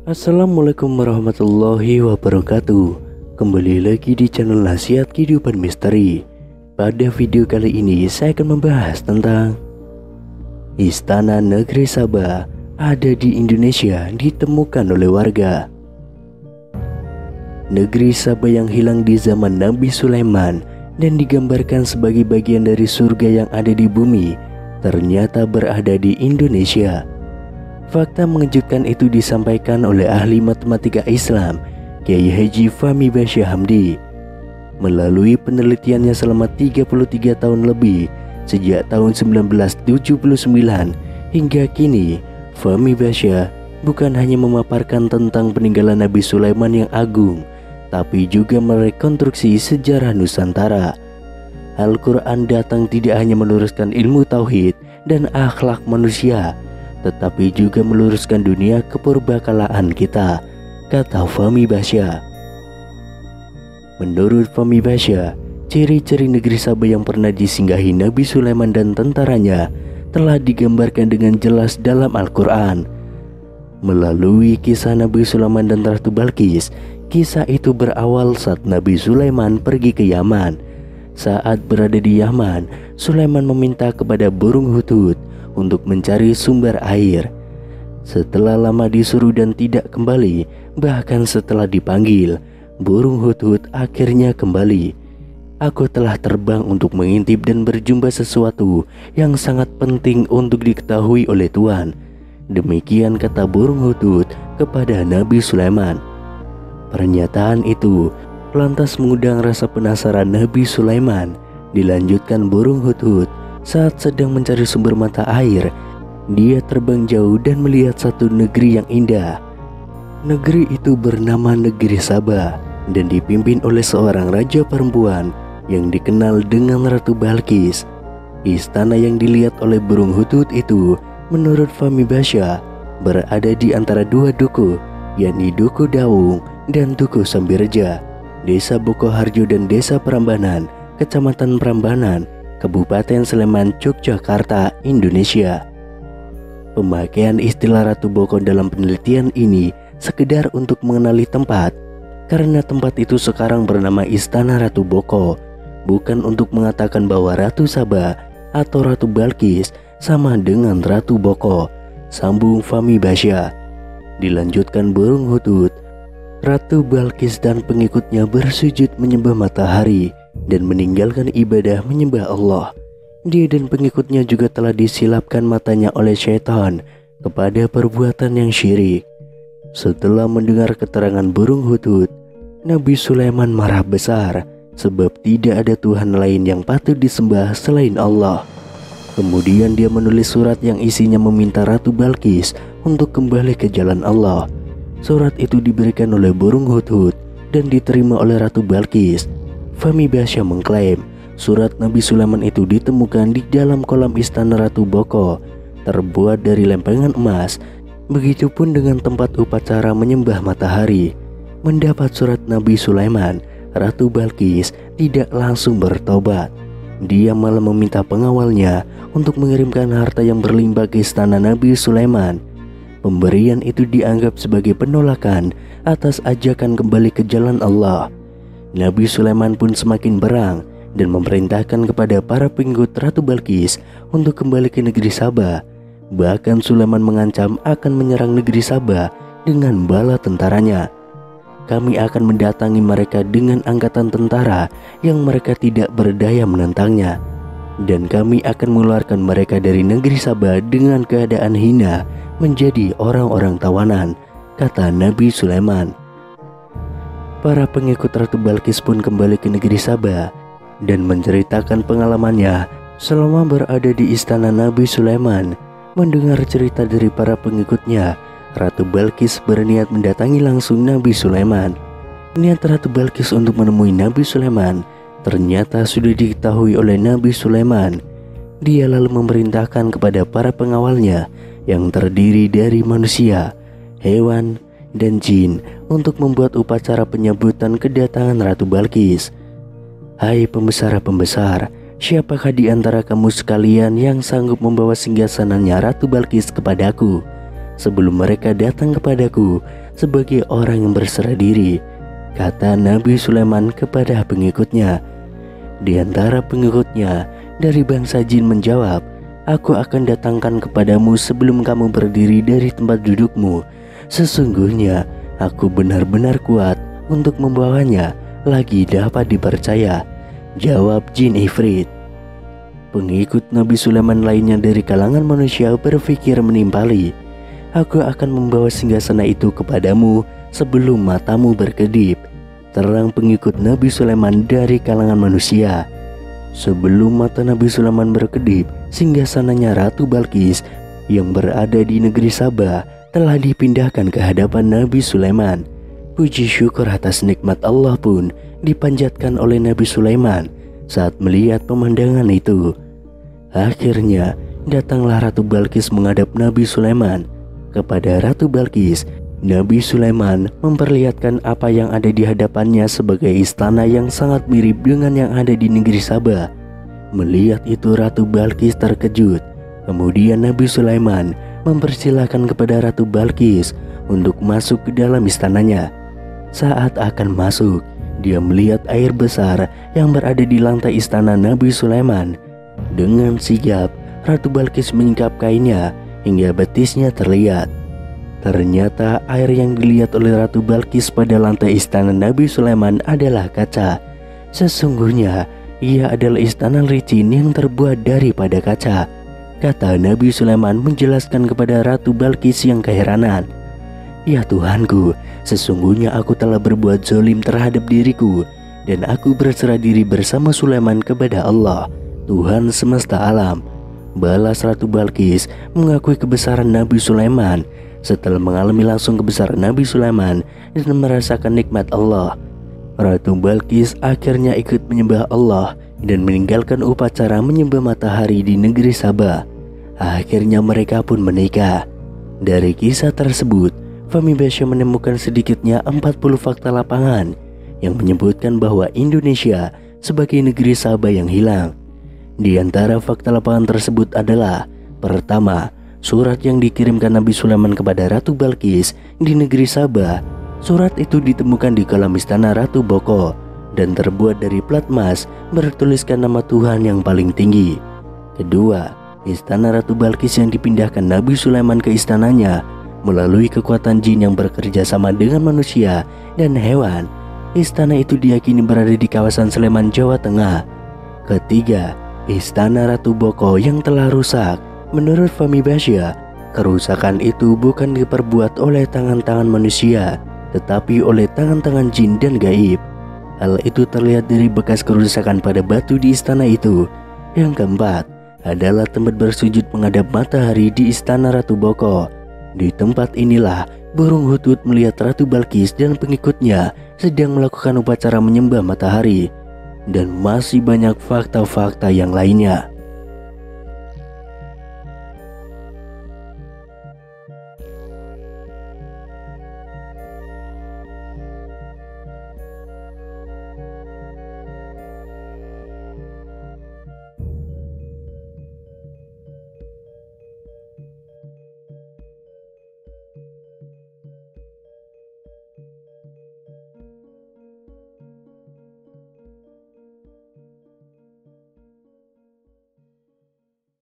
Assalamualaikum warahmatullahi wabarakatuh. Kembali lagi di channel Nasihat Kehidupan Misteri. Pada video kali ini saya akan membahas tentang Istana Negeri Sabah ada di Indonesia ditemukan oleh warga. Negeri Sabah yang hilang di zaman Nabi Sulaiman dan digambarkan sebagai bagian dari surga yang ada di bumi ternyata berada di Indonesia. Fakta mengejutkan itu disampaikan oleh ahli matematika Islam Kiai Haji Fahmi Basyah Hamdi. Melalui penelitiannya selama 33 tahun lebih sejak tahun 1979 hingga kini, Fahmi Basyah bukan hanya memaparkan tentang peninggalan Nabi Sulaiman yang agung, tapi juga merekonstruksi sejarah Nusantara. Al-Quran datang tidak hanya meluruskan ilmu tauhid dan akhlak manusia, tetapi juga meluruskan dunia kepurbakalaan kita, kata Fahmi Basyah. Menurut Fahmi Basyah, ciri-ciri negeri Sabah yang pernah disinggahi Nabi Sulaiman dan tentaranya telah digambarkan dengan jelas dalam Al-Quran. Melalui kisah Nabi Sulaiman dan Ratu Balqis, kisah itu berawal saat Nabi Sulaiman pergi ke Yaman. Saat berada di Yaman, Sulaiman meminta kepada burung hudhud untuk mencari sumber air. Setelah lama disuruh dan tidak kembali, bahkan setelah dipanggil, burung hudhud akhirnya kembali. Aku telah terbang untuk mengintip dan berjumpa sesuatu yang sangat penting untuk diketahui oleh Tuhan. Demikian kata burung hudhud kepada Nabi Sulaiman. Pernyataan itu lantas mengundang rasa penasaran Nabi Sulaiman. Dilanjutkan burung hudhud, saat sedang mencari sumber mata air, dia terbang jauh dan melihat satu negeri yang indah. Negeri itu bernama Negeri Sabah dan dipimpin oleh seorang raja perempuan yang dikenal dengan Ratu Balqis. Istana yang dilihat oleh burung hudhud itu, menurut Fahmi Basyah, berada di antara dua duku, yakni Duku Dawung dan Duku Sambireja, Desa Bokoharjo dan Desa Prambanan, Kecamatan Prambanan, Kabupaten Sleman, Yogyakarta, Indonesia. Pemakaian istilah Ratu Boko dalam penelitian ini sekedar untuk mengenali tempat, karena tempat itu sekarang bernama Istana Ratu Boko, bukan untuk mengatakan bahwa Ratu Sabah atau Ratu Balqis sama dengan Ratu Boko, sambung Fahmi Basyah. Dilanjutkan burung hudhud, Ratu Balqis dan pengikutnya bersujud menyembah matahari dan meninggalkan ibadah menyembah Allah. Dia dan pengikutnya juga telah disilapkan matanya oleh syaitan kepada perbuatan yang syirik. Setelah mendengar keterangan burung hudhud, Nabi Sulaiman marah besar sebab tidak ada Tuhan lain yang patut disembah selain Allah. Kemudian dia menulis surat yang isinya meminta Ratu Balqis untuk kembali ke jalan Allah. Surat itu diberikan oleh burung hudhud dan diterima oleh Ratu Balqis. Fahmi Basyah mengklaim surat Nabi Sulaiman itu ditemukan di dalam kolam istana Ratu Boko, terbuat dari lempengan emas. Begitupun dengan tempat upacara menyembah matahari. Mendapat surat Nabi Sulaiman, Ratu Balqis tidak langsung bertobat. Dia malah meminta pengawalnya untuk mengirimkan harta yang berlimpah ke istana Nabi Sulaiman. Pemberian itu dianggap sebagai penolakan atas ajakan kembali ke jalan Allah. Nabi Sulaiman pun semakin berang dan memerintahkan kepada para pengikut Ratu Balqis untuk kembali ke negeri Sabah. Bahkan Sulaiman mengancam akan menyerang negeri Sabah dengan bala tentaranya. Kami akan mendatangi mereka dengan angkatan tentara yang mereka tidak berdaya menentangnya, dan kami akan mengeluarkan mereka dari negeri Sabah dengan keadaan hina menjadi orang-orang tawanan, kata Nabi Sulaiman. Para pengikut Ratu Balqis pun kembali ke negeri Sabah dan menceritakan pengalamannya selama berada di istana Nabi Sulaiman. Mendengar cerita dari para pengikutnya, Ratu Balqis berniat mendatangi langsung Nabi Sulaiman. Niat Ratu Balqis untuk menemui Nabi Sulaiman ternyata sudah diketahui oleh Nabi Sulaiman. Dia lalu memerintahkan kepada para pengawalnya yang terdiri dari manusia, hewan, dan jin untuk membuat upacara penyambutan kedatangan Ratu Balqis. Hai pembesar-pembesar, siapakah di antara kamu sekalian yang sanggup membawa singgasananya Ratu Balqis kepadaku? Sebelum mereka datang kepadaku, sebagai orang yang berserah diri, kata Nabi Sulaiman kepada pengikutnya. Di antara pengikutnya dari bangsa jin menjawab, "Aku akan datangkan kepadamu sebelum kamu berdiri dari tempat dudukmu. Sesungguhnya aku benar-benar kuat untuk membawanya, lagi dapat dipercaya," jawab jin Ifrit. Pengikut Nabi Sulaiman lainnya dari kalangan manusia berpikir menimpali, "Aku akan membawa singgasana itu kepadamu sebelum matamu berkedip," terang pengikut Nabi Sulaiman dari kalangan manusia. Sebelum mata Nabi Sulaiman berkedip, singgasananya Ratu Balqis yang berada di negeri Sabah telah dipindahkan ke hadapan Nabi Sulaiman. Puji syukur atas nikmat Allah pun dipanjatkan oleh Nabi Sulaiman saat melihat pemandangan itu. Akhirnya datanglah Ratu Balqis menghadap Nabi Sulaiman. Kepada Ratu Balqis, Nabi Sulaiman memperlihatkan apa yang ada di hadapannya sebagai istana yang sangat mirip dengan yang ada di negeri Sabah. Melihat itu Ratu Balqis terkejut. Kemudian Nabi Sulaiman mempersilahkan kepada Ratu Balqis untuk masuk ke dalam istananya. Saat akan masuk, dia melihat air besar yang berada di lantai istana Nabi Sulaiman. Dengan sigap, Ratu Balqis menyingkap kainnya hingga betisnya terlihat. Ternyata air yang dilihat oleh Ratu Balqis pada lantai istana Nabi Sulaiman adalah kaca. Sesungguhnya ia adalah istana licin yang terbuat daripada kaca, kata Nabi Sulaiman menjelaskan kepada Ratu Balqis yang keheranan. "Ya Tuhanku, sesungguhnya aku telah berbuat zalim terhadap diriku, dan aku berserah diri bersama Sulaiman kepada Allah, Tuhan semesta alam," balas Ratu Balqis mengakui kebesaran Nabi Sulaiman. Setelah mengalami langsung kebesaran Nabi Sulaiman dan merasakan nikmat Allah, Ratu Balqis akhirnya ikut menyembah Allah dan meninggalkan upacara menyembah matahari di negeri Sabah. Akhirnya mereka pun menikah. Dari kisah tersebut, Fahmi Basyah menemukan sedikitnya 40 fakta lapangan yang menyebutkan bahwa Indonesia sebagai negeri Sabah yang hilang. Di antara fakta lapangan tersebut adalah: pertama, surat yang dikirimkan Nabi Sulaiman kepada Ratu Balqis di negeri Sabah. Surat itu ditemukan di kolam istana Ratu Boko dan terbuat dari plat emas bertuliskan nama Tuhan yang paling tinggi. Kedua, istana Ratu Balqis yang dipindahkan Nabi Sulaiman ke istananya melalui kekuatan jin yang bekerja sama dengan manusia dan hewan. Istana itu diyakini berada di kawasan Sleman, Jawa Tengah. Ketiga, istana Ratu Boko yang telah rusak. Menurut Fahmi Basyah, kerusakan itu bukan diperbuat oleh tangan-tangan manusia, tetapi oleh tangan-tangan jin dan gaib. Hal itu terlihat dari bekas kerusakan pada batu di istana itu. Yang keempat adalah tempat bersujud menghadap matahari di istana Ratu Boko. Di tempat inilah burung hutut melihat Ratu Balqis dan pengikutnya sedang melakukan upacara menyembah matahari. Dan masih banyak fakta-fakta yang lainnya.